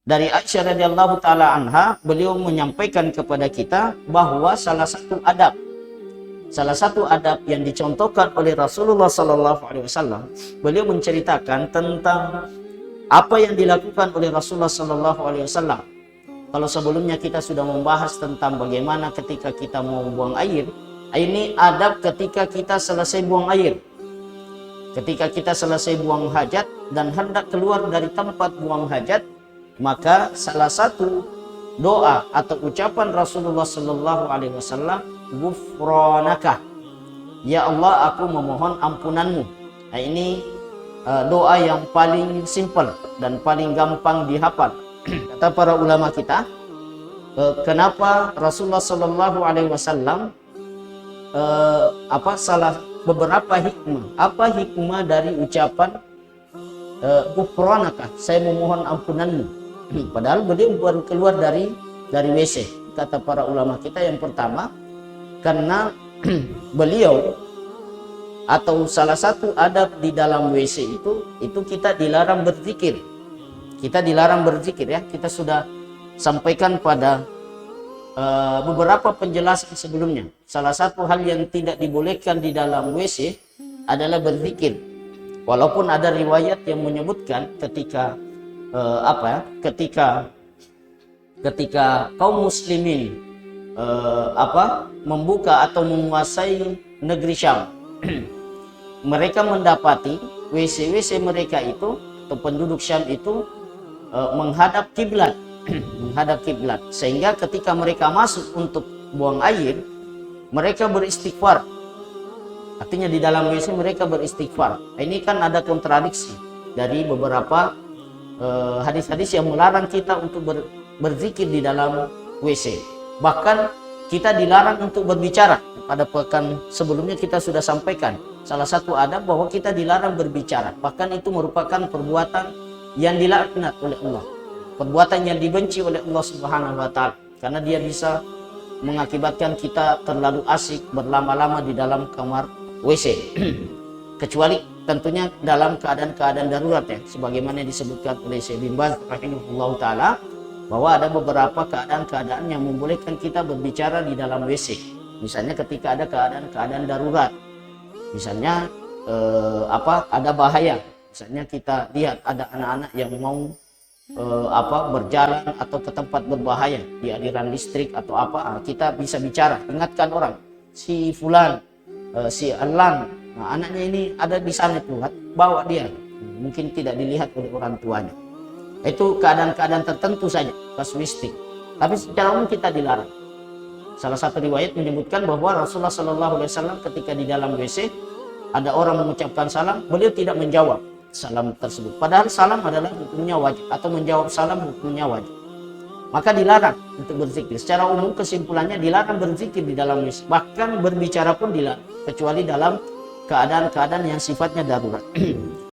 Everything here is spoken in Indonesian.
Dari Aisyah radhiyallahu taala anha, beliau menyampaikan kepada kita bahwa salah satu adab yang dicontohkan oleh Rasulullah sallallahu alaihi wasallam, beliau menceritakan tentang apa yang dilakukan oleh Rasulullah sallallahu alaihi wasallam. Kalau sebelumnya kita sudah membahas tentang bagaimana ketika kita mau buang air, ini adab ketika kita selesai buang air. Ketika kita selesai buang hajat dan hendak keluar dari tempat buang hajat, maka salah satu doa atau ucapan Rasulullah sallallahu alaihi wasallam, "Ghufranaka." Ya Allah, aku memohon ampunanmu. Nah, ini doa yang paling simpel dan paling gampang dihafal. Kata para ulama kita, kenapa Rasulullah sallallahu alaihi wasallam beberapa hikmah. Apa hikmah dari ucapan ghufranaka, saya memohon ampunanmu? Padahal beliau baru keluar dari WC. Kata para ulama kita, yang pertama, karena beliau atau salah satu adab di dalam WC itu kita dilarang berzikir. Kita dilarang berzikir, ya. Kita sudah sampaikan pada beberapa penjelasan sebelumnya. Salah satu hal yang tidak dibolehkan di dalam WC adalah berzikir. Walaupun ada riwayat yang menyebutkan ketika ketika kaum muslimin membuka atau menguasai negeri Syam, mereka mendapati WC mereka itu atau penduduk Syam itu menghadap kiblat. Menghadap kiblat, sehingga ketika mereka masuk untuk buang air, mereka beristighfar. Artinya di dalam WC mereka beristighfar. Ini kan ada kontradiksi dari beberapa hadis-hadis yang melarang kita untuk berzikir di dalam WC. Bahkan kita dilarang untuk berbicara. Pada pekan sebelumnya kita sudah sampaikan salah satu adab bahwa kita dilarang berbicara. Bahkan itu merupakan perbuatan yang dilaknat oleh Allah, perbuatan yang dibenci oleh Allah Subhanahu wa taala, karena dia bisa mengakibatkan kita terlalu asik berlama-lama di dalam kamar WC. Kecuali tentunya dalam keadaan-keadaan darurat, ya, sebagaimana disebutkan oleh Syekh bin Baz rahimahullah taala, bahwa ada beberapa keadaan-keadaan yang membolehkan kita berbicara di dalam WC. Misalnya ketika ada keadaan-keadaan darurat, misalnya ada bahaya, misalnya kita lihat ada anak-anak yang mau berjalan atau ke tempat berbahaya di aliran listrik atau kita bisa bicara, ingatkan orang, si fulan, si Alan, anaknya ini ada di sana tuh, bawa dia, mungkin tidak dilihat oleh orang tuanya. Itu keadaan-keadaan tertentu saja, kasuistik. Tapi secara umum kita dilarang. Salah satu riwayat menyebutkan bahwa Rasulullah SAW ketika di dalam WC ada orang mengucapkan salam, beliau tidak menjawab salam tersebut. Padahal salam adalah hukumnya wajib, atau menjawab salam hukumnya wajib. Maka dilarang untuk berzikir. Secara umum kesimpulannya dilarang berzikir di dalam WC. Bahkan berbicara pun dilarang, kecuali dalam keadaan-keadaan yang sifatnya darurat.